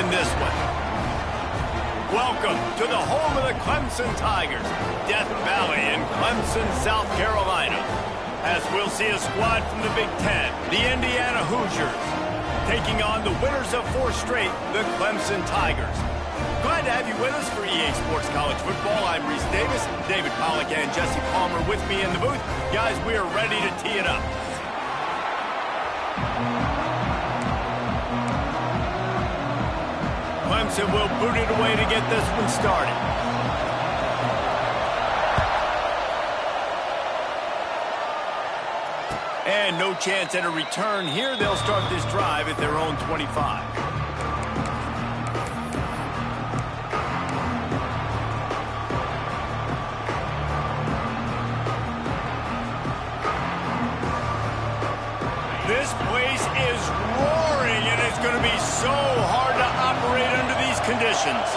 in this one. Welcome to the home of the Clemson Tigers, Death Valley in Clemson, South Carolina. As we'll see a squad from the Big Ten, the Indiana Hoosiers, taking on the winners of 4 straight, the Clemson Tigers. Glad to have you with us for EA Sports College Football. I'm Reese Davis, David Pollack and Jesse Palmer with me in the booth. Guys, we are ready to tee it up. Clemson will boot it away to get this one started. And no chance at a return here. They'll start this drive at their own 25. This place is roaring, and it's going to be so hard to operate under these conditions.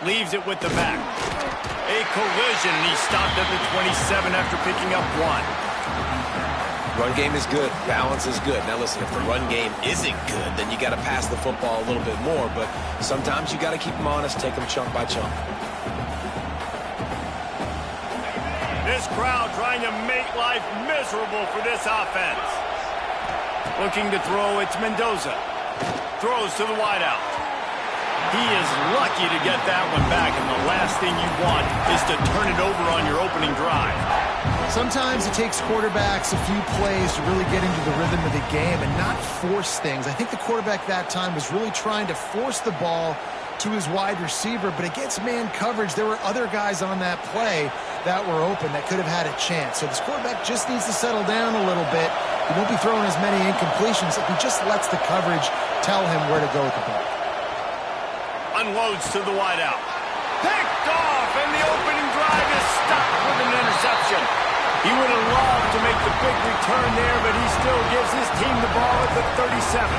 Leaves it with the back. A collision, and he stopped at the 27 after picking up 1. Run game is good. Balance is good. Now listen, if the run game isn't good, then you got to pass the football a little bit more. But sometimes you got to keep them honest, take them chunk by chunk. This crowd trying to make life miserable for this offense. Looking to throw, it's Mendoza. Throws to the wideout. He is lucky to get that one back, and the last thing you want is to turn it over on your opening drive. Sometimes it takes quarterbacks a few plays to really get into the rhythm of the game and not force things. I think the quarterback that time was really trying to force the ball to his wide receiver, but against man coverage, there were other guys on that play that were open that could have had a chance. So this quarterback just needs to settle down a little bit. He won't be throwing as many incompletions if he just lets the coverage tell him where to go with the ball. Unloads to the wideout. Picked off, and the opening drive is stopped with an interception. He would have loved to make the big return there, but he still gives his team the ball at the 37.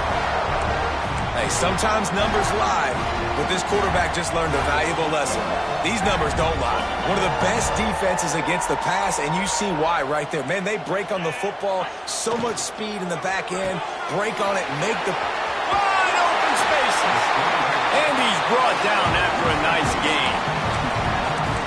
Hey, sometimes numbers lie, but this quarterback just learned a valuable lesson. These numbers don't lie. One of the best defenses against the pass, and you see why right there. Man, they break on the football, so much speed in the back end, break on it, make the wide open spaces. And he's brought down after a nice gain.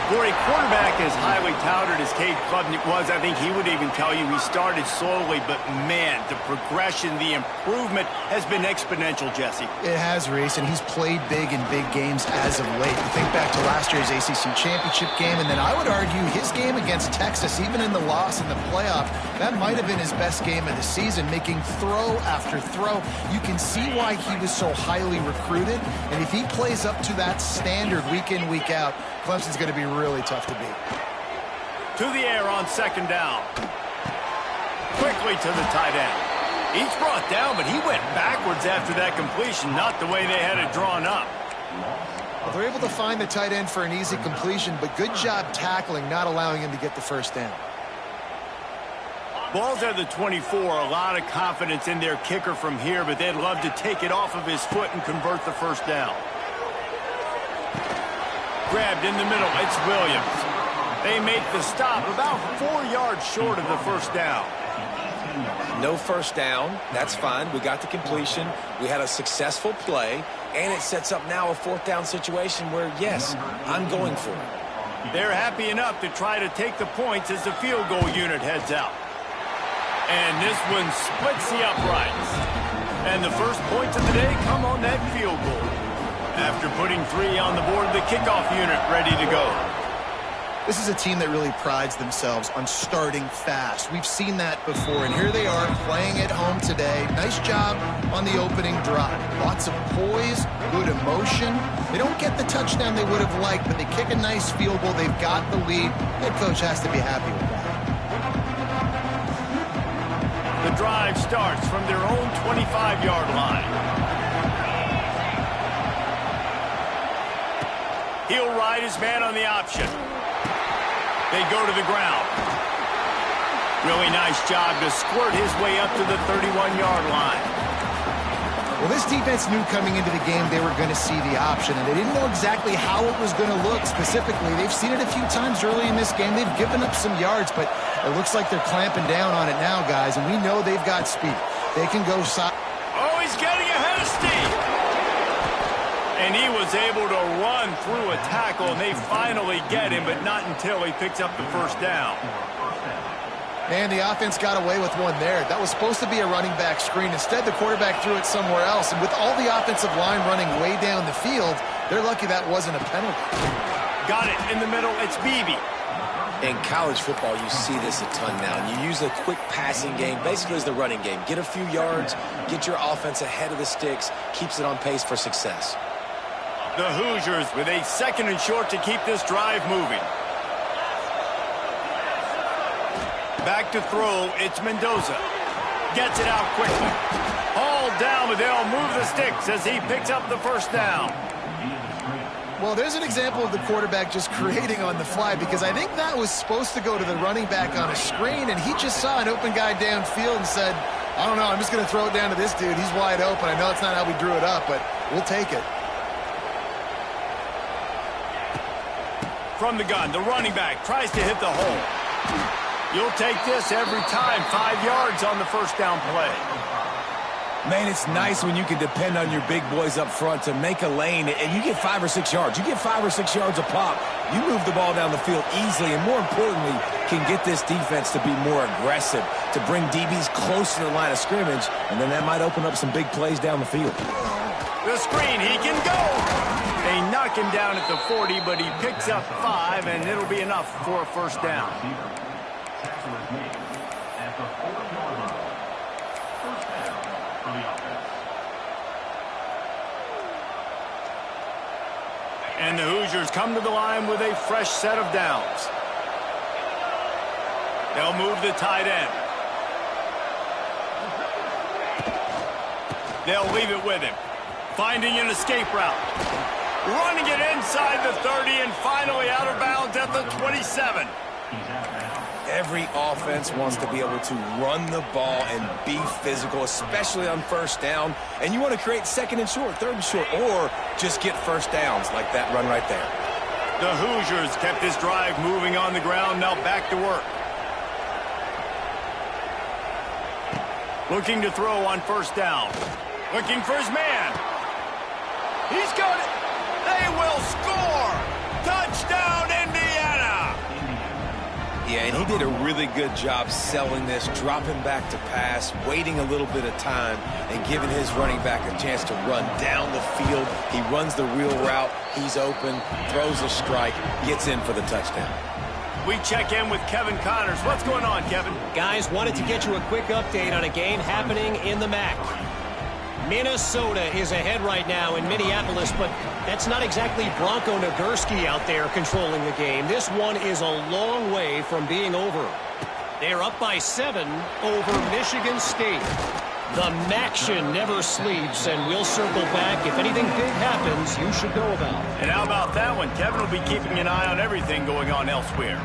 For a quarterback as highly touted as Cade Klubnik was, I think he would even tell you he started slowly, but man, the progression, the improvement has been exponential, Jesse. It has, Reese, and he's played big in big games as of late. You think back to last year's ACC championship game, and then I would argue his game against Texas, even in the loss in the playoff, that might have been his best game of the season, making throw after throw. You can see why he was so highly recruited, and if he plays up to that standard week in, week out, Clemson's going to be really tough to beat. To the air on 2nd down. Quickly to the tight end. Each brought down, but he went backwards after that completion, not the way they had it drawn up. Well, they're able to find the tight end for an easy completion, but good job tackling, not allowing him to get the first down. Ball's at the 24. A lot of confidence in their kicker from here, but they'd love to take it off of his foot and convert the first down. Grabbed in the middle, it's Williams. They make the stop about 4 yards short of the first down. No first down. That's fine. We got the completion. We had a successful play, and it sets up now a 4th down situation where, yes, I'm going for it. They're happy enough to try to take the points as the field goal unit heads out. And this one splits the uprights. And the first points of the day come on that field goal. After putting 3 on the board, the kickoff unit ready to go. This is a team that really prides themselves on starting fast. We've seen that before, and here they are playing at home today. Nice job on the opening drive. Lots of poise, good emotion. They don't get the touchdown they would have liked, but they kick a nice field goal. They've got the lead. Head coach has to be happy with that. The drive starts from their own 25-yard line. He'll ride his man on the option. They go to the ground. Really nice job to squirt his way up to the 31-yard line. Well, this defense knew coming into the game they were going to see the option, and they didn't know exactly how it was going to look specifically. They've seen it a few times early in this game. They've given up some yards, but it looks like they're clamping down on it now, guys, and we know they've got speed. They can go side. Oh, he's getting ahead. And he was able to run through a tackle, and they finally get him, but not until he picks up the first down. And the offense got away with one there. That was supposed to be a running back screen. Instead, the quarterback threw it somewhere else. And with all the offensive line running way down the field, they're lucky that wasn't a penalty. Got it in the middle. It's Beebe. In college football, you see this a ton now. And you use a quick passing game, basically as the running game. Get a few yards, get your offense ahead of the sticks, keeps it on pace for success. The Hoosiers with a 2nd and short to keep this drive moving. Back to throw, it's Mendoza. Gets it out quickly. Hauled down, but they'll move the sticks as he picks up the first down. Well, there's an example of the quarterback just creating on the fly, because I think that was supposed to go to the running back on a screen, and he just saw an open guy downfield and said, I don't know, I'm just going to throw it down to this dude. He's wide open. I know it's not how we drew it up, but we'll take it. From the gun, the running back tries to hit the hole. You'll take this every time. 5 yards on the first down play. Man, it's nice when you can depend on your big boys up front to make a lane, and you get 5 or 6 yards. You get 5 or 6 yards a pop. You move the ball down the field easily, and more importantly, can get this defense to be more aggressive, to bring DBs close to the line of scrimmage, and then that might open up some big plays down the field. The screen, he can go. They knock him down at the 40, but he picks up 5, and it'll be enough for a first down. And the Hoosiers come to the line with a fresh set of downs. They'll move the tight end. They'll leave it with him. Finding an escape route. Running it inside the 30 and finally out of bounds at the 27. Every offense wants to be able to run the ball and be physical, especially on first down. And you want to create 2nd and short, 3rd and short, or just get first downs like that run right there. The Hoosiers kept this drive moving on the ground, now back to work. Looking to throw on first down. Looking for his man. He's got it. They will score. Touchdown, Indiana. Yeah, and he did a really good job selling this, dropping back to pass, waiting a little bit of time, and giving his running back a chance to run down the field. He runs the real route. He's open, throws a strike, gets in for the touchdown. We check in with Kevin Connors. What's going on, Kevin? Guys, wanted to get you a quick update on a game happening in the MAC. Minnesota is ahead right now in Minneapolis, but that's not exactly Bronco Nagurski out there controlling the game. This one is a long way from being over. They're up by 7 over Michigan State. The Maction never sleeps, and we'll circle back. If anything big happens, you should know about. And how about that one? Kevin will be keeping an eye on everything going on elsewhere.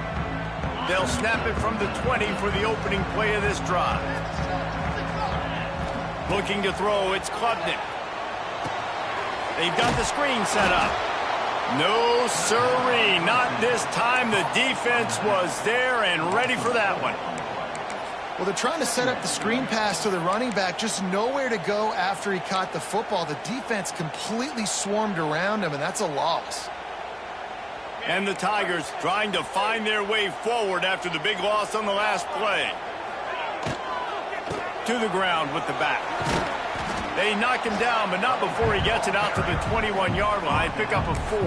They'll snap it from the 20 for the opening play of this drive. Looking to throw, it's Klubnik. They've got the screen set up. No siree, not this time. The defense was there and ready for that one. Well, they're trying to set up the screen pass to the running back, just nowhere to go after he caught the football. The defense completely swarmed around him, and that's a loss. And the Tigers trying to find their way forward after the big loss on the last play. To the ground with the back. They knock him down, but not before he gets it out to the 21-yard line. Pick up a 4.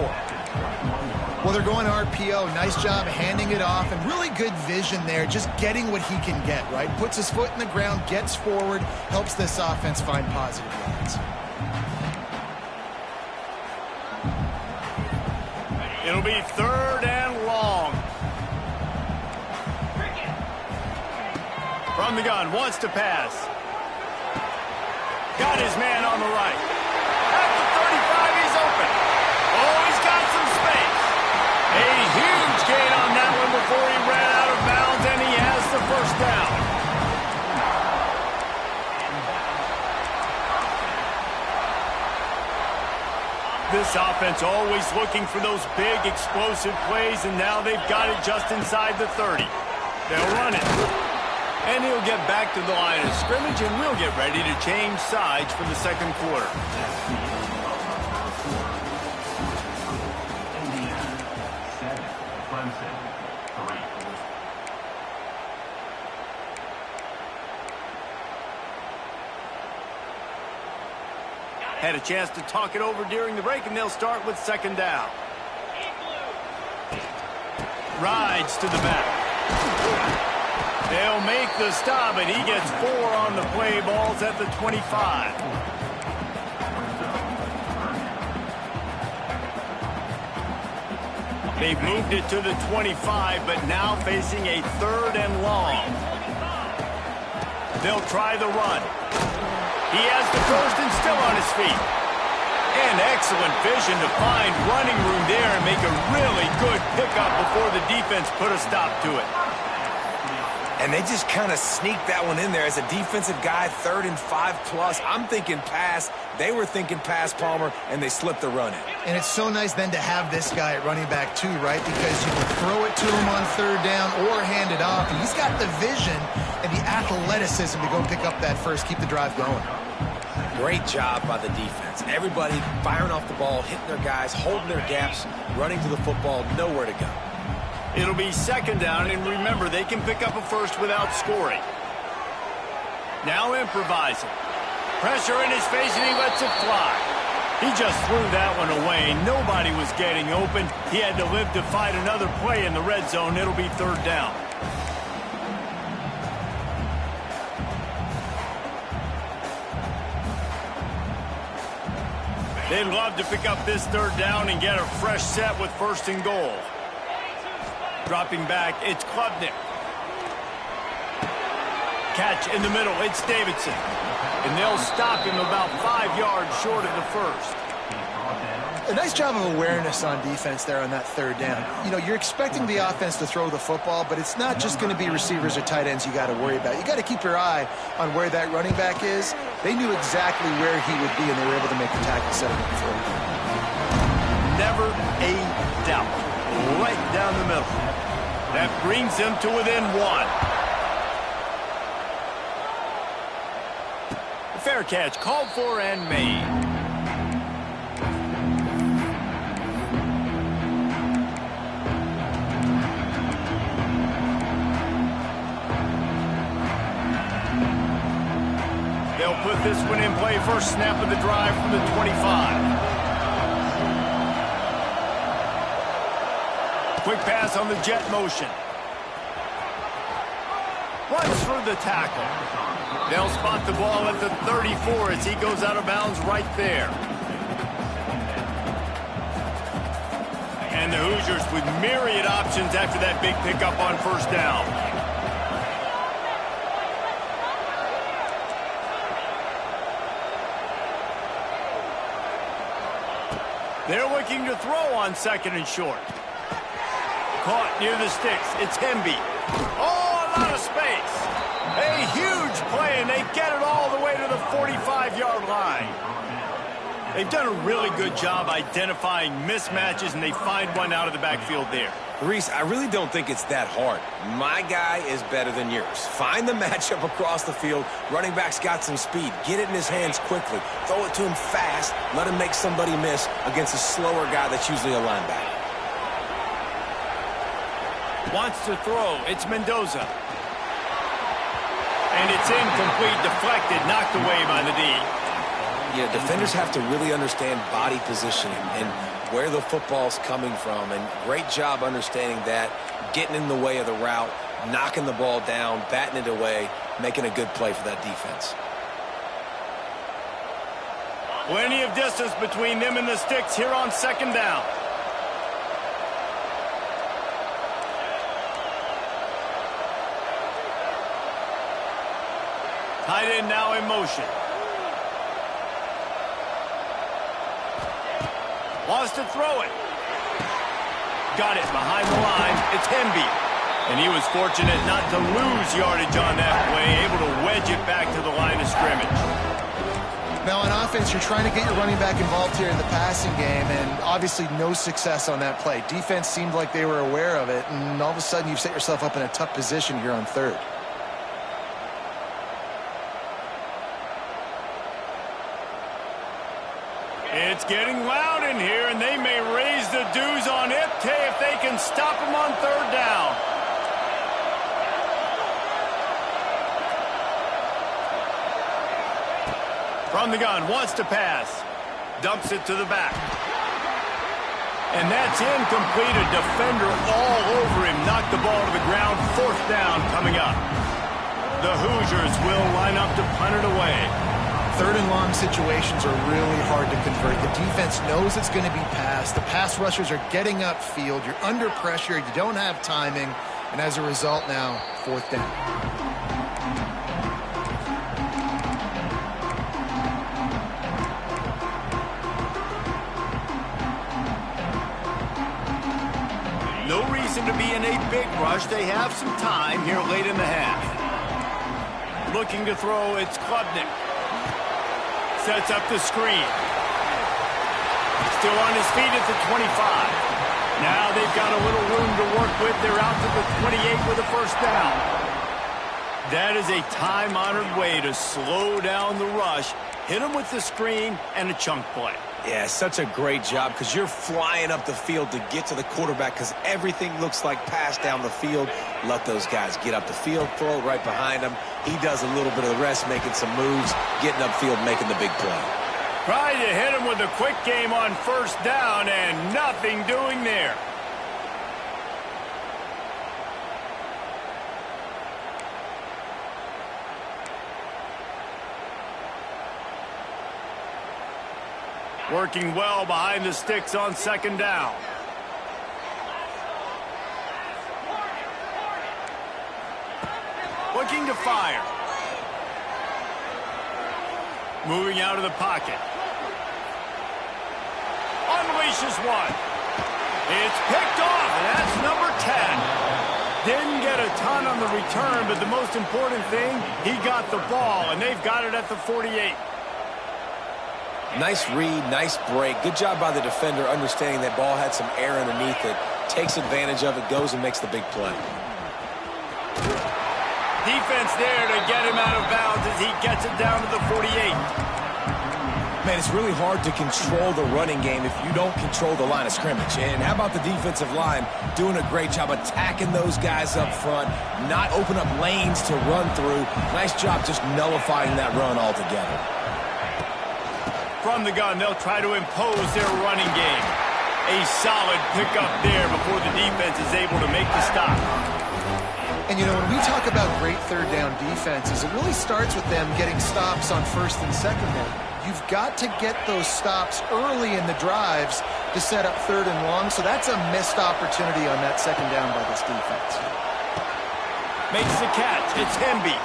Well, they're going RPO. Nice job handing it off, and really good vision there, just getting what he can get, right? Puts his foot in the ground, gets forward, helps this offense find positive yards. It'll be 3rd and long. From the gun, wants to pass. Got his man on the right. At the 35, he's open. Oh, he's got some space. A huge gain on that one before he ran out of bounds, and he has the first down. This offense always looking for those big, explosive plays, and now they've got it just inside the 30. They'll run it. And he'll get back to the line of scrimmage, and we'll get ready to change sides for the second quarter. Indiana 7, Clemson 3. Had a chance to talk it over during the break, and they'll start with second down. Rides to the back. They'll make the stop, and he gets 4 on the play. Ball's at the 25. They've moved it to the 25, but now facing a 3rd and long. They'll try the run. He has the first and still on his feet. And excellent vision to find running room there and make a really good pickup before the defense put a stop to it. And they just kind of sneaked that one in there as a defensive guy, 3rd and 5+. I'm thinking pass. They were thinking pass, Palmer, and they slipped the run in. And it's so nice then to have this guy at running back too, right? Because you can throw it to him on 3rd down or hand it off. And he's got the vision and the athleticism to go pick up that first, keep the drive going. Great job by the defense. Everybody firing off the ball, hitting their guys, holding their gaps, running to the football, nowhere to go. It'll be second down, and remember, they can pick up a first without scoring. Now improvising. Pressure in his face, and he lets it fly. He just threw that one away. Nobody was getting open. He had to live to fight another play in the red zone. It'll be 3rd down. They'd love to pick up this 3rd down and get a fresh set with 1st and goal. Dropping back, it's Klubnik. Catch in the middle, it's Davidson. And they'll stop him about 5 yards short of the first. A nice job of awareness on defense there on that 3rd down. You know, you're expecting the offense to throw the football, but it's not just going to be receivers or tight ends you got to worry about. You got to keep your eye on where that running back is. They knew exactly where he would be, and they were able to make the tackle, set him up for him. Never a doubt. Right down the middle. That brings them to within 1. Fair catch, called for and made. They'll put this one in play. First snap of the drive from the 25. Quick pass on the jet motion. Runs through the tackle. They'll spot the ball at the 34 as he goes out of bounds right there. And the Hoosiers with myriad options after that big pickup on 1st down. They're looking to throw on 2nd and short. Caught near the sticks. It's Hemby. Oh, a lot of space. A huge play, and they get it all the way to the 45-yard line. They've done a really good job identifying mismatches, and they find one out of the backfield there. Reese, I really don't think it's that hard. My guy is better than yours. Find the matchup across the field. Running back's got some speed. Get it in his hands quickly. Throw it to him fast. Let him make somebody miss against a slower guy that's usually a linebacker. Wants to throw. It's Mendoza. And it's incomplete, deflected, knocked away by the D. Yeah, defenders have to really understand body positioning and where the football's coming from. And great job understanding that, getting in the way of the route, knocking the ball down, batting it away, making a good play for that defense. Plenty of distance between them and the sticks here on 2nd down. Tight end now in motion. Wants to throw it. Got it behind the line. It's Hemby. And he was fortunate not to lose yardage on that play, able to wedge it back to the line of scrimmage. Now on offense, you're trying to get your running back involved here in the passing game, and obviously no success on that play. Defense seemed like they were aware of it, and all of a sudden you've set yourself up in a tough position here on 3rd. It's getting loud in here, and they may raise the dues on Ipke if they can stop him on third down. From the gun, wants to pass. Dumps it to the back. And that's incomplete. A defender all over him. Knocked the ball to the ground. Fourth down coming up. The Hoosiers will line up to punt it away. Third and long situations are really hard to convert. The defense knows it's going to be passed. The pass rushers are getting upfield. You're under pressure. You don't have timing. And as a result now, fourth down. No reason to be in a big rush. They have some time here late in the half. Looking to throw, it's Klubnik. Sets up the screen. Still on his feet at the 25. Now they've got a little room to work with. They're out to the 28 with a first down. That is a time-honored way to slow down the rush. Hit him with the screen and a chunk play. Yeah, such a great job because you're flying up the field to get to the quarterback because everything looks like pass down the field. Let those guys get up the field, throw it right behind him. He does a little bit of the rest, making some moves, getting upfield, making the big play. Tried to hit him with a quick game on first down and nothing doing there. Working well behind the sticks on second down. Looking to fire. Moving out of the pocket. Unleashes one. It's picked off, and that's number 10. Didn't get a ton on the return, but the most important thing, he got the ball, and they've got it at the 48. Nice read, nice break. Good job by the defender understanding that ball had some air underneath it. Takes advantage of it, goes and makes the big play. Defense there to get him out of bounds as he gets it down to the 48. Man, it's really hard to control the running game if you don't control the line of scrimmage. And how about the defensive line doing a great job attacking those guys up front, not open up lanes to run through. Nice job just nullifying that run altogether. From the gun, they'll try to impose their running game. A solid pickup there before the defense is able to make the stop. And, you know, when we talk about great third down defenses, it really starts with them getting stops on first and second down. You've got to get those stops early in the drives to set up third and long, so that's a missed opportunity on that second down by this defense. Makes the catch. It's Hemby.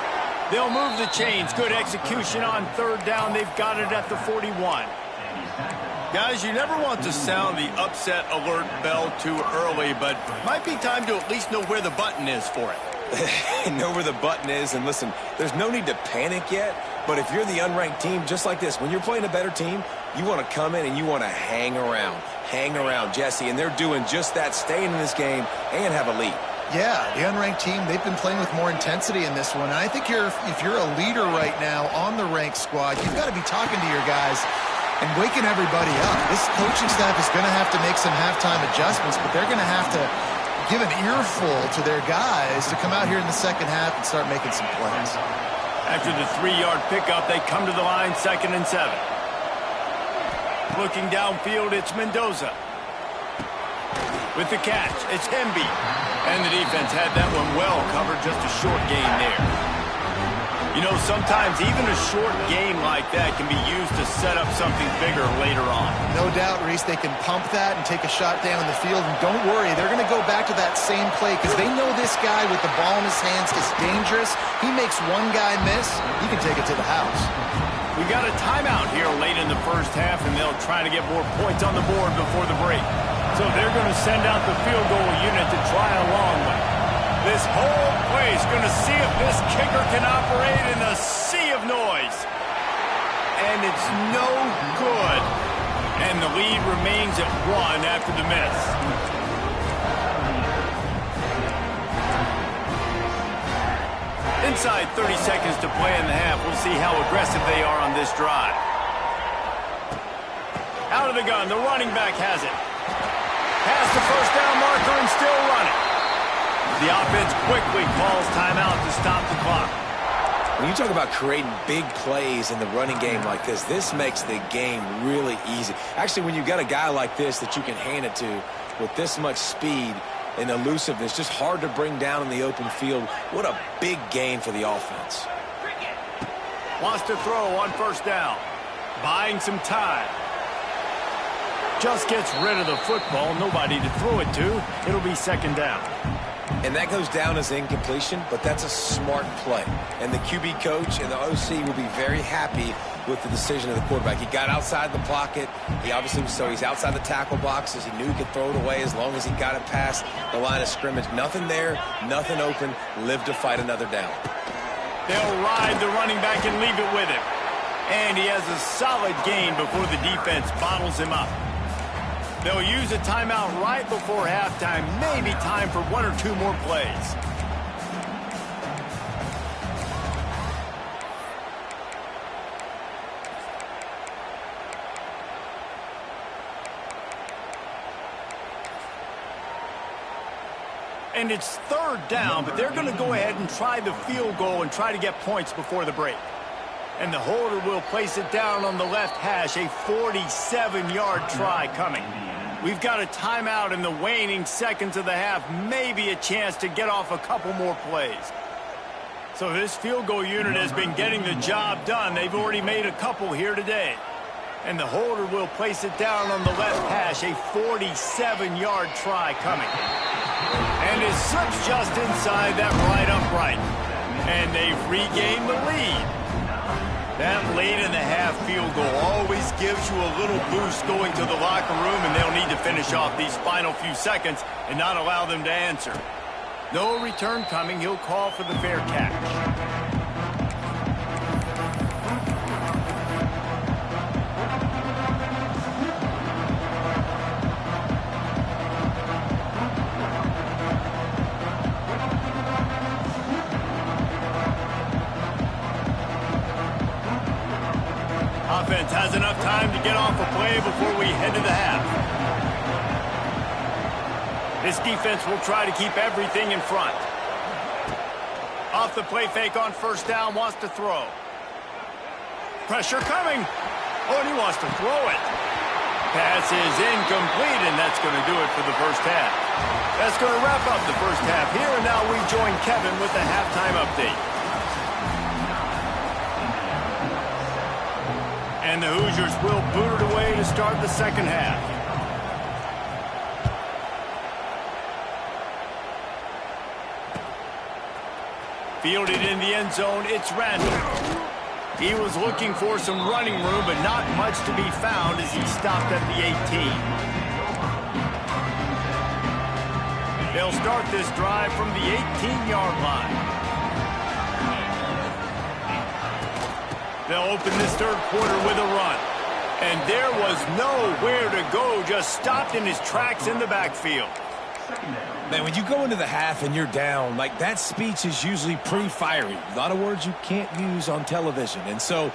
They'll move the chains. Good execution on third down. They've got it at the 41. Guys, you never want to sound the upset alert bell too early, but might be time to at least know where the button is for it. Know where the button is, and listen, there's no need to panic yet, but if you're the unranked team, just like this, when you're playing a better team, you want to come in and you want to hang around, Jesse, and they're doing just that, staying in this game and have a lead. Yeah, the unranked team, they've been playing with more intensity in this one. And I think if you're a leader right now on the ranked squad, you've got to be talking to your guys and waking everybody up. This coaching staff is going to have to make some halftime adjustments, but they're going to have to give an earful to their guys to come out here in the second half and start making some plays. After the 3-yard pickup, they come to the line, 2nd and 7. Looking downfield, it's Mendoza. With the catch, it's Hemby. And the defense had that one well covered, just a short gain there. You know, sometimes even a short game like that can be used to set up something bigger later on. No doubt, Reese, they can pump that and take a shot down the field. And don't worry, they're going to go back to that same play because they know this guy with the ball in his hands is dangerous. He makes one guy miss, he can take it to the house. We got a timeout here late in the first half, and they'll try to get more points on the board before the break. So they're going to send out the field goal unit to try a long one. This whole place going to see if this kicker can operate in a sea of noise. And it's no good. And the lead remains at 1 after the miss. Inside 30 seconds to play in the half. We'll see how aggressive they are on this drive. Out of the gun, the running back has it. Past the first down marker and still running. The offense quickly calls timeout to stop the clock. When you talk about creating big plays in the running game like this makes the game really easy. Actually, when you've got a guy like this that you can hand it to with this much speed and elusiveness, just hard to bring down in the open field, what a big gain for the offense. Wants to throw on first down. Buying some time. Just gets rid of the football. Nobody to throw it to. It'll be second down. And that goes down as incompletion, but that's a smart play. And the QB coach and the OC will be very happy with the decision of the quarterback. He got outside the pocket. He obviously, so he's outside the tackle boxes. He knew he could throw it away as long as he got it past the line of scrimmage. Nothing there, nothing open. Live to fight another down. They'll ride the running back and leave it with him. And he has a solid gain before the defense bottles him up. They'll use a timeout right before halftime. Maybe time for one or two more plays. And it's third down, but they're going to go ahead and try the field goal and try to get points before the break. And the holder will place it down on the left hash, a 47-yard try coming. We've got a timeout in the waning seconds of the half, maybe a chance to get off a couple more plays. So this field goal unit has been getting the job done. They've already made a couple here today. And the holder will place it down on the left hash, a 47-yard try coming. And it slips just inside that right upright. And they've regained the lead. That late in the half field goal always gives you a little boost going to the locker room, and they'll need to finish off these final few seconds and not allow them to answer. No return coming. He'll call for the fair catch. Offense has enough time to get off a play before we head to the half. This defense will try to keep everything in front. Off the play fake on first down, wants to throw. Pressure coming. Oh, and he wants to throw it. Pass is incomplete, and that's going to do it for the first half. That's going to wrap up the first half here, and now we join Kevin with the halftime update. And the Hoosiers will boot it away to start the second half. Fielded in the end zone, it's Randall. He was looking for some running room, but not much to be found as he stopped at the 18. They'll start this drive from the 18-yard line. They'll open this third quarter with a run. And there was nowhere to go, just stopped in his tracks in the backfield. Man, when you go into the half and you're down, like that speech is usually pretty fiery. A lot of words you can't use on television. And so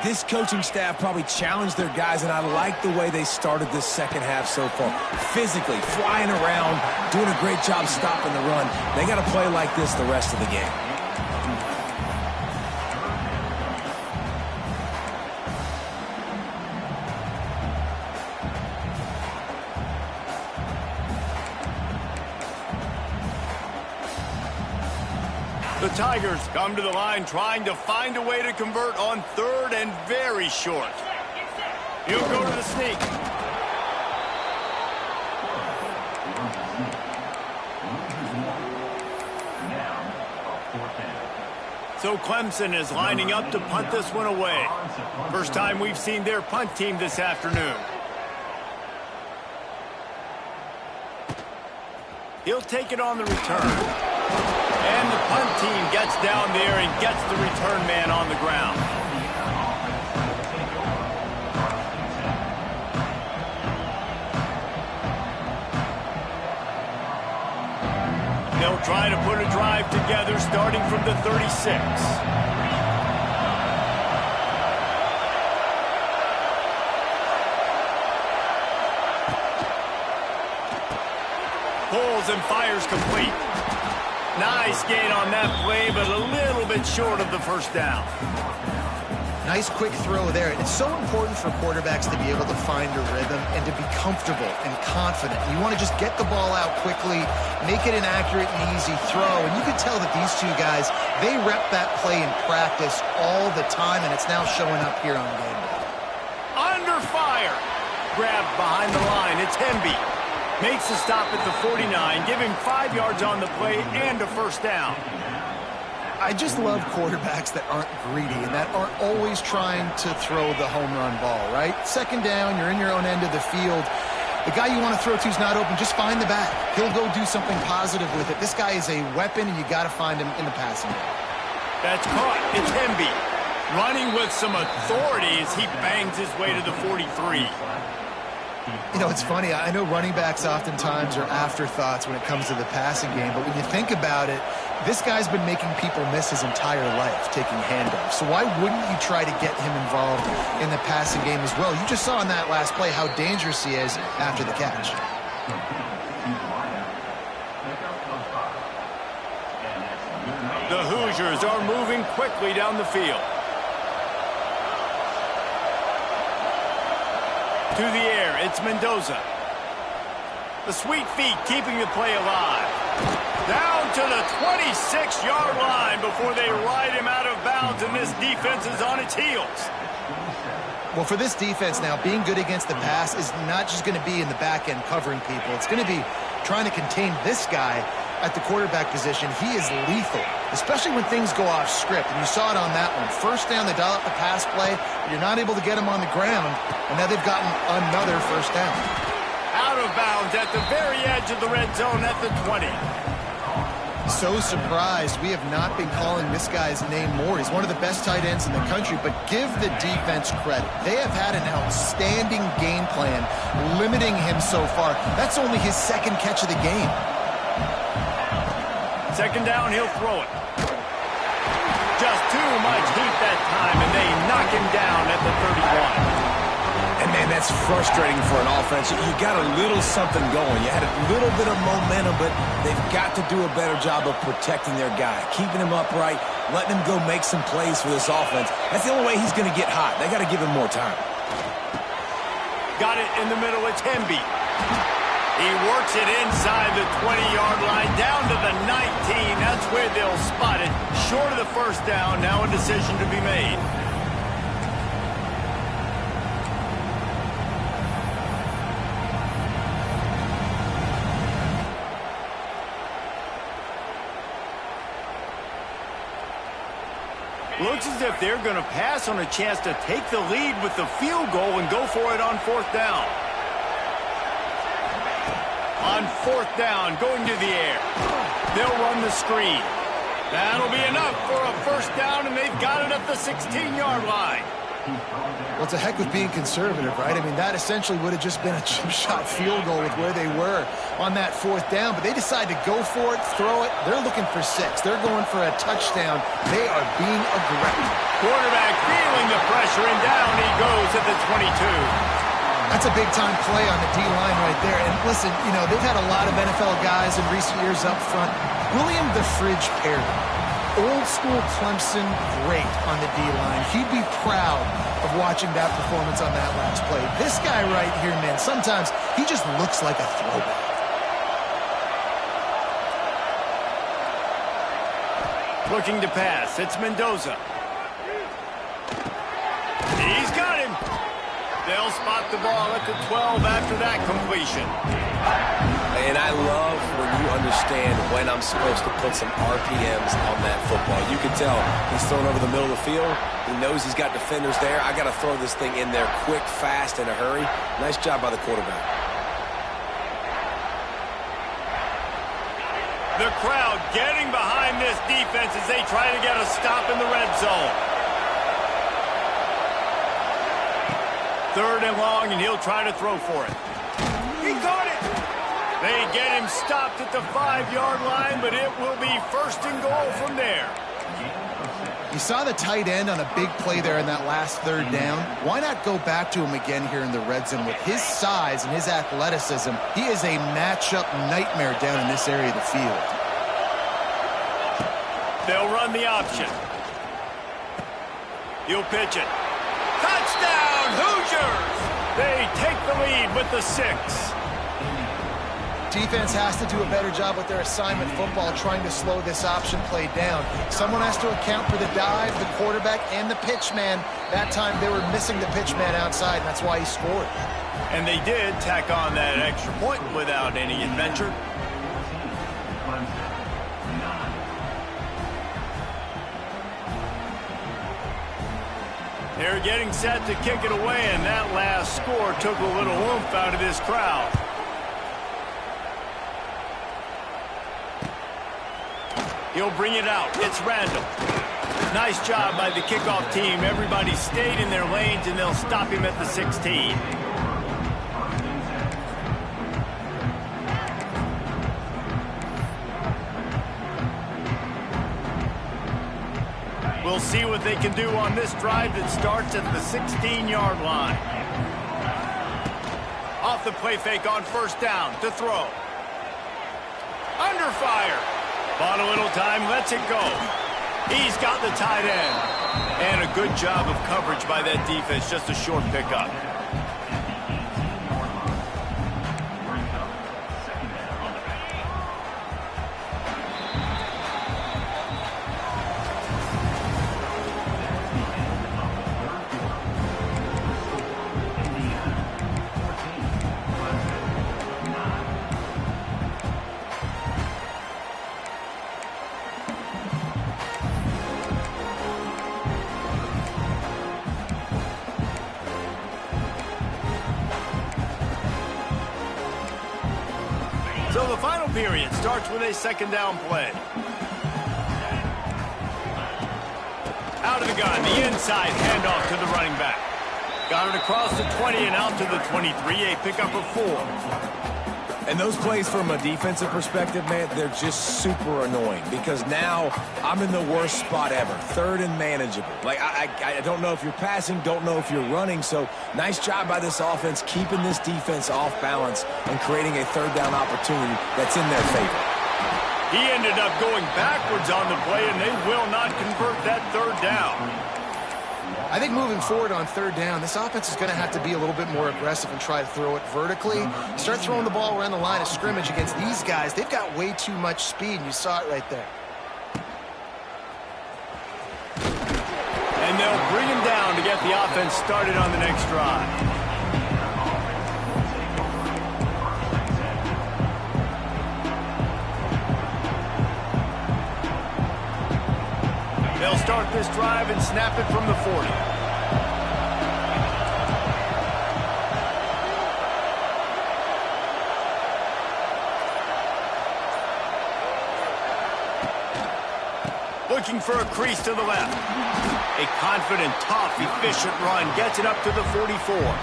this coaching staff probably challenged their guys, and I like the way they started this second half so far. Physically, flying around, doing a great job stopping the run. They got to play like this the rest of the game. The Tigers come to the line trying to find a way to convert on third and very short. He'll go to the sneak. So Clemson is lining up to punt this one away. First time we've seen their punt team this afternoon. He'll take it on the return. And the punt team gets down there and gets the return man on the ground. They'll try to put a drive together starting from the 36. Pulls and fires complete. Nice gain on that play, but a little bit short of the first down. Nice quick throw there. It's so important for quarterbacks to be able to find a rhythm and to be comfortable and confident. You want to just get the ball out quickly, make it an accurate and easy throw. And you can tell that these two guys, they rep that play in practice all the time, and it's now showing up here on game day. Under fire. Grabbed behind the line. It's Hemby. Makes the stop at the 49, giving 5 yards on the play and a first down. I just love quarterbacks that aren't greedy and that aren't always trying to throw the home run ball, right? Second down, you're in your own end of the field. The guy you want to throw to is not open. Just find the back. He'll go do something positive with it. This guy is a weapon, and you got to find him in the passing game. That's caught. It's Hemby. Running with some authority as he bangs his way to the 43. You know, it's funny. I know running backs oftentimes are afterthoughts when it comes to the passing game, but when you think about it, this guy's been making people miss his entire life taking handoffs. So why wouldn't you try to get him involved in the passing game as well? You just saw in that last play how dangerous he is after the catch. The Hoosiers are moving quickly down the field. To the air, it's Mendoza. The sweet feet keeping the play alive. Down to the 26-yard line before they ride him out of bounds, and this defense is on its heels. Well, for this defense now, being good against the pass is not just going to be in the back end covering people. It's going to be trying to contain this guy at the quarterback position. He is lethal, especially when things go off script. And you saw it on that one. First down, they dial up the pass play. You're not able to get him on the ground, and now they've gotten another first down. Out of bounds at the very edge of the red zone at the 20. So surprised we have not been calling this guy's name more. He's one of the best tight ends in the country, but give the defense credit. They have had an outstanding game plan limiting him so far. That's only his second catch of the game. Second down, he'll throw it. Just too much heat that time, and they knock him down at the 31. And, man, that's frustrating for an offense. You got a little something going. You had a little bit of momentum, but they've got to do a better job of protecting their guy, keeping him upright, letting him go make some plays for this offense. That's the only way he's going to get hot. They got to give him more time. Got it in the middle. It's Hemby. He works it inside the 20-yard line, down to the 19. That's where they'll spot it. Short of the first down, now a decision to be made. Looks as if they're going to pass on a chance to take the lead with the field goal and go for it on fourth down. On fourth down, going to the air. They'll run the screen. That'll be enough for a first down, and they've got it at the 16-yard line. Well, it's a heck of being conservative, right? I mean, that essentially would have just been a chip-shot field goal with where they were on that fourth down, but they decide to go for it, throw it. They're looking for 6. They're going for a touchdown. They are being aggressive. Quarterback feeling the pressure, and down he goes at the 22. That's a big-time play on the D-line right there. And listen, you know, they've had a lot of NFL guys in recent years up front. William the Fridge Perry, old-school Clemson great on the D-line. He'd be proud of watching that performance on that last play. This guy right here, man, sometimes he just looks like a throwback. Looking to pass. It's Mendoza. He's got him. They'll spot the ball at the 12 after that completion. And I love when you understand when I'm supposed to put some RPMs on that football. You can tell he's thrown over the middle of the field. He knows he's got defenders there. I got to throw this thing in there quick, fast, in a hurry. Nice job by the quarterback. The crowd getting behind this defense as they try to get a stop in the red zone. Third and long, and he'll try to throw for it. He caught it! They get him stopped at the 5-yard line, but it will be first and goal from there. You saw the tight end on a big play there in that last third down. Why not go back to him again here in the red zone? With his size and his athleticism, he is a matchup nightmare down in this area of the field. They'll run the option. He'll pitch it. Touchdown, Hoosiers! They take the lead with the 6. Defense has to do a better job with their assignment football, trying to slow this option play down. Someone has to account for the dive, the quarterback, and the pitch man. That time they were missing the pitch man outside, and that's why he scored. And they did tack on that extra point without any adventure. They're getting set to kick it away, and that last score took a little oomph out of this crowd. He'll bring it out. It's Randall. Nice job by the kickoff team. Everybody stayed in their lanes, and they'll stop him at the 16. We'll see what they can do on this drive that starts at the 16-yard line. Off the play fake on first down to throw. Under fire. Bought a little time, lets it go. He's got the tight end. And a good job of coverage by that defense, just a short pickup. So the final period starts with a second down play. Out of the gun, the inside handoff to the running back. Got it across the 20 and out to the 23, a pickup of 4. And those plays from a defensive perspective, man, they're just super annoying because now I'm in the worst spot ever. Third and manageable. Like, I don't know if you're passing, don't know if you're running. So nice job by this offense keeping this defense off balance and creating a third down opportunity that's in their favor. He ended up going backwards on the play, and they will not convert that third down. I think moving forward on third down, this offense is going to have to be a little bit more aggressive and try to throw it vertically. Start throwing the ball around the line of scrimmage against these guys. They've got way too much speed, and you saw it right there. And they'll bring him down to get the offense started on the next drive. They'll start this drive and snap it from the 40. Looking for a crease to the left. A confident, tough, efficient run gets it up to the 44.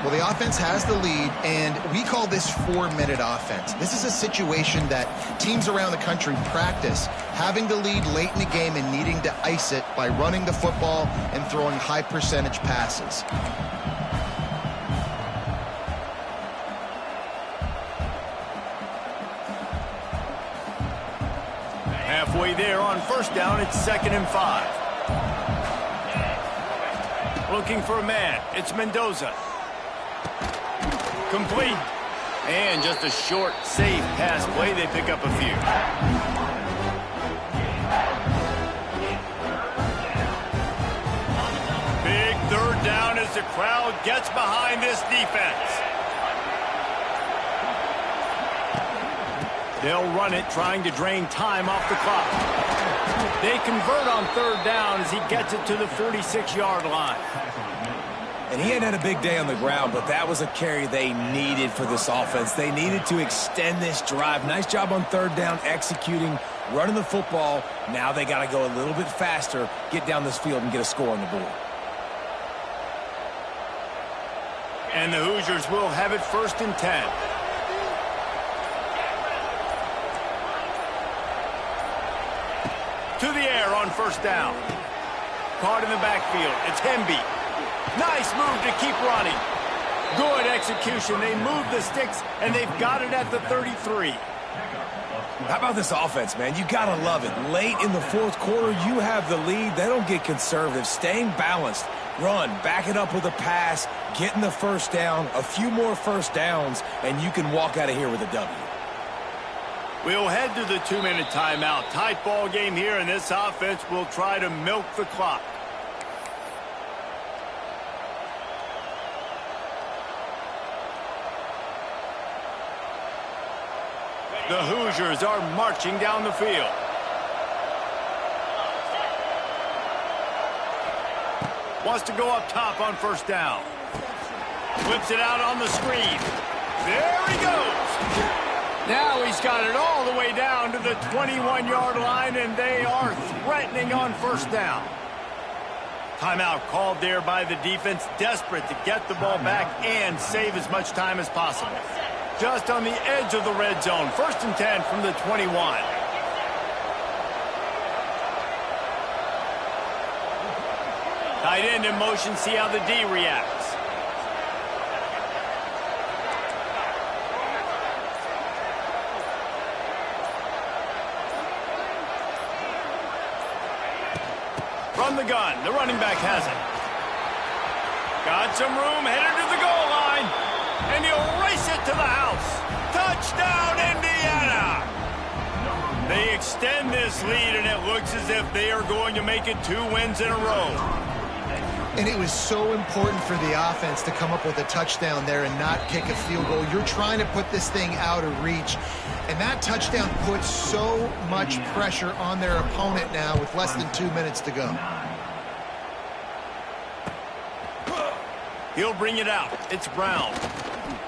Well, the offense has the lead, and we call this 4-minute offense. This is a situation that teams around the country practice, having the lead late in the game and needing to ice it by running the football and throwing high-percentage passes. Halfway there on first down, it's 2nd and 5. Looking for a man, it's Mendoza. Complete. And just a short, safe pass play. They pick up a few. Big third down as the crowd gets behind this defense. They'll run it, trying to drain time off the clock. They convert on third down as he gets it to the 46-yard line. And he hadn't had a big day on the ground, but that was a carry they needed for this offense. They needed to extend this drive. Nice job on third down, executing, running the football. Now they got to go a little bit faster, get down this field, and get a score on the board. And the Hoosiers will have it 1st and 10. to the air on first down. Caught in the backfield. It's Hemby. Nice move to keep running. Good execution. They move the sticks, and they've got it at the 33. How about this offense, man? You got to love it. Late in the fourth quarter, you have the lead. They don't get conservative. Staying balanced. Run, back it up with a pass, getting the first down, a few more first downs, and you can walk out of here with a W. We'll head to the 2-minute timeout. Tight ball game here, and this offense will try to milk the clock. The Hoosiers are marching down the field. Wants to go up top on first down. Whips it out on the screen. There he goes. Now he's got it all the way down to the 21-yard line, and they are threatening on first down. Timeout called there by the defense, desperate to get the ball back and save as much time as possible. Just on the edge of the red zone. 1st and 10 from the 21. Tight end in motion. See how the D reacts. From the gun, the running back has it. Got some room, headed to the goal line. And he'll race it to the house. Touchdown, Indiana! They extend this lead, and it looks as if they are going to make it 2 wins in a row. And it was so important for the offense to come up with a touchdown there and not kick a field goal. You're trying to put this thing out of reach. And that touchdown puts so much pressure on their opponent now with less than 2 minutes to go. He'll bring it out. It's Brown.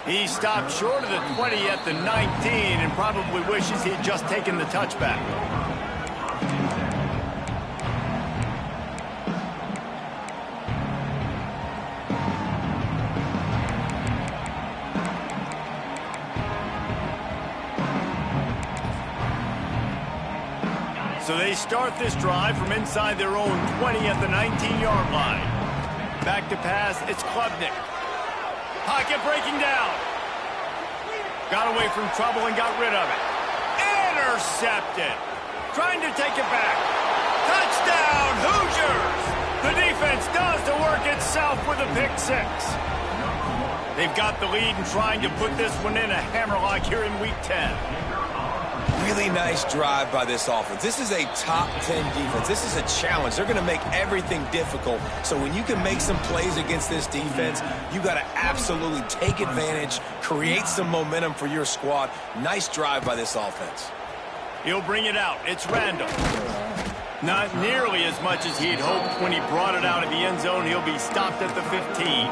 He stopped short of the 20 at the 19 and probably wishes he had just taken the touchback. So they start this drive from inside their own 20 at the 19-yard line. Back to pass, it's Klubnik. Pocket breaking down. Got away from trouble and got rid of it. Intercepted. Trying to take it back. Touchdown, Hoosiers! The defense does the work itself with a pick 6. They've got the lead and trying to put this one in a hammerlock here in Week 10. Really nice drive by this offense. This is a top 10 defense. This is a challenge. They're going to make everything difficult. So when you can make some plays against this defense, you got to absolutely take advantage, create some momentum for your squad. Nice drive by this offense. He'll bring it out. It's Randall. Not nearly as much as he'd hoped when he brought it out of the end zone. He'll be stopped at the 15.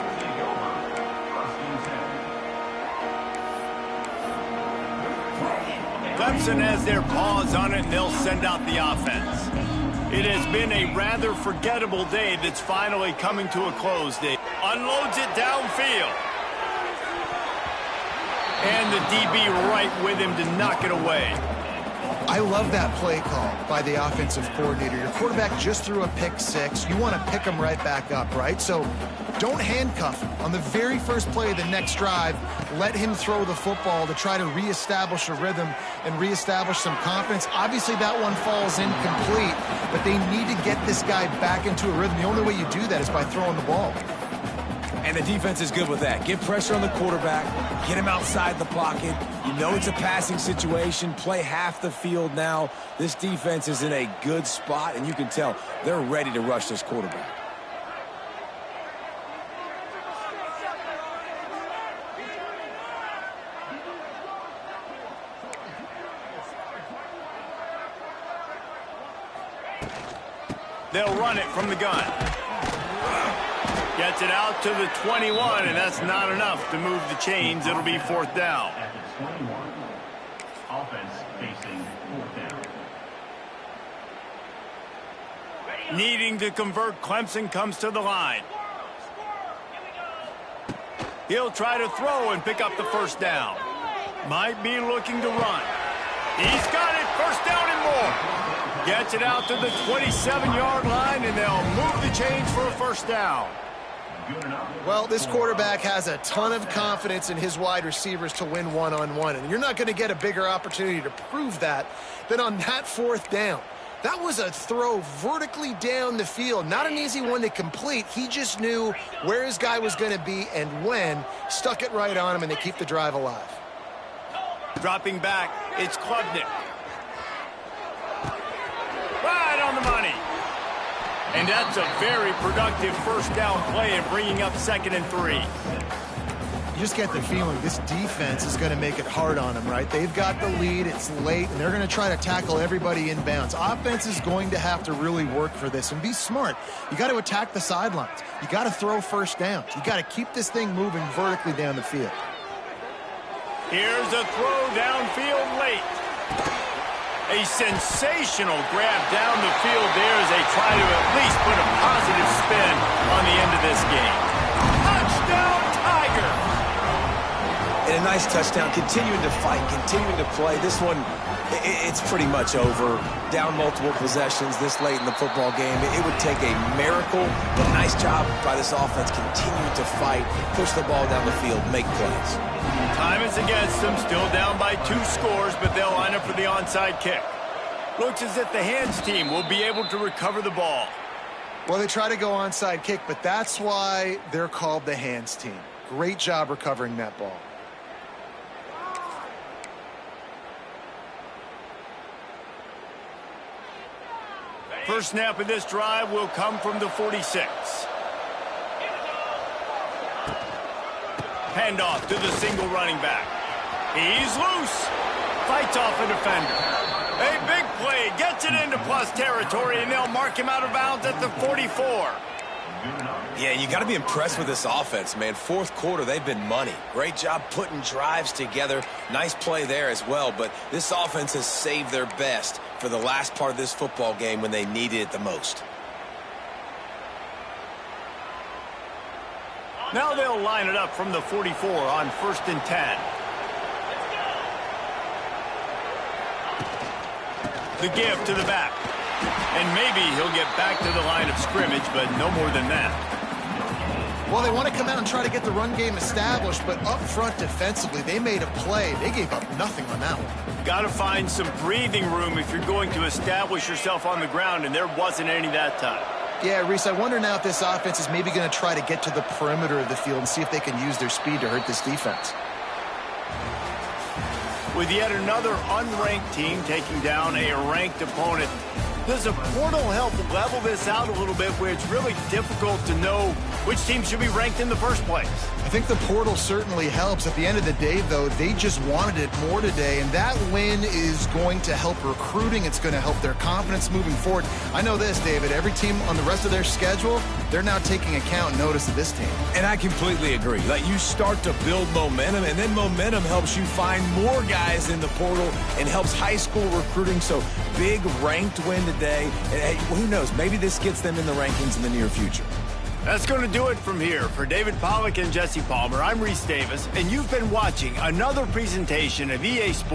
Clemson has their paws on it, and they'll send out the offense. It has been a rather forgettable day that's finally coming to a close. They unloads it downfield. And the DB right with him to knock it away. I love that play call by the offensive coordinator. Your quarterback just threw a pick 6. You want to pick him right back up, right? So don't handcuff him. On the very first play of the next drive, let him throw the football to try to reestablish a rhythm and reestablish some confidence. Obviously, that one falls incomplete, but they need to get this guy back into a rhythm. The only way you do that is by throwing the ball. And the defense is good with that. Get pressure on the quarterback. Get him outside the pocket. You know it's a passing situation. Play half the field now. This defense is in a good spot, and you can tell they're ready to rush this quarterback. They'll run it from the gun. Gets it out to the 21, and that's not enough to move the chains. It'll be 4th down. At the 21, offense facing 4th down. Needing to convert, Clemson comes to the line. He'll try to throw and pick up the first down. Might be looking to run. He's got it, 1st down and more. Gets it out to the 27-yard line, and they'll move the chains for a first down. Well, this quarterback has a ton of confidence in his wide receivers to win one-on-one, and you're not going to get a bigger opportunity to prove that than on that fourth down. That was a throw vertically down the field. Not an easy one to complete. He just knew where his guy was going to be and when. Stuck it right on him, and they keep the drive alive. Dropping back, it's Klubnik. Right on the money. And that's a very productive first down play and bringing up 2nd and 3. You just get the feeling this defense is going to make it hard on them, right? They've got the lead, it's late, and they're going to try to tackle everybody inbounds. Offense is going to have to really work for this and be smart. You got to attack the sidelines. You got to throw first downs. You got to keep this thing moving vertically down the field. Here's a throw downfield late. A sensational grab down the field there as they try to at least put a positive spin on the end of this game. Touchdown, Tiger! And a nice touchdown, continuing to fight, continuing to play. This one, it's pretty much over. Down multiple possessions this late in the football game. It would take a miracle, but a nice job by this offense continuing to fight, push the ball down the field, make plays. Time is against them, still down by 2 scores, but they'll line up for the onside kick. Looks as if the hands team will be able to recover the ball. Well, they try to go onside kick, but that's why they're called the hands team. Great job recovering that ball. First snap of this drive will come from the 46. Handoff to the single running back. He's loose. Fights off a defender. A big play. Gets it into plus territory, and they'll mark him out of bounds at the 44. Yeah, you got to be impressed with this offense, man. Fourth quarter, they've been money. Great job putting drives together. Nice play there as well, but this offense has saved their best for the last part of this football game when they needed it the most. Now they'll line it up from the 44 on 1st and 10. The give to the back. And maybe he'll get back to the line of scrimmage, but no more than that. Well, they want to come out and try to get the run game established, but up front defensively, they made a play. They gave up nothing on that one. Got to find some breathing room if you're going to establish yourself on the ground, and there wasn't any that time. Yeah, Reese, I wonder now if this offense is maybe going to try to get to the perimeter of the field and see if they can use their speed to hurt this defense. With yet another unranked team taking down a ranked opponent, does a portal help level this out a little bit where it's really difficult to know which team should be ranked in the first place? I think the portal certainly helps. At the end of the day, though, they just wanted it more today, and that win is going to help recruiting. It's going to help their confidence moving forward. I know this, David, every team on the rest of their schedule, they're now taking account and notice of this team. And I completely agree. Like, you start to build momentum, and then momentum helps you find more guys in the portal and helps high school recruiting. So big ranked win today. And hey, who knows? Maybe this gets them in the rankings in the near future. That's going to do it from here. For David Pollack and Jesse Palmer, I'm Reese Davis, and you've been watching another presentation of EA Sports.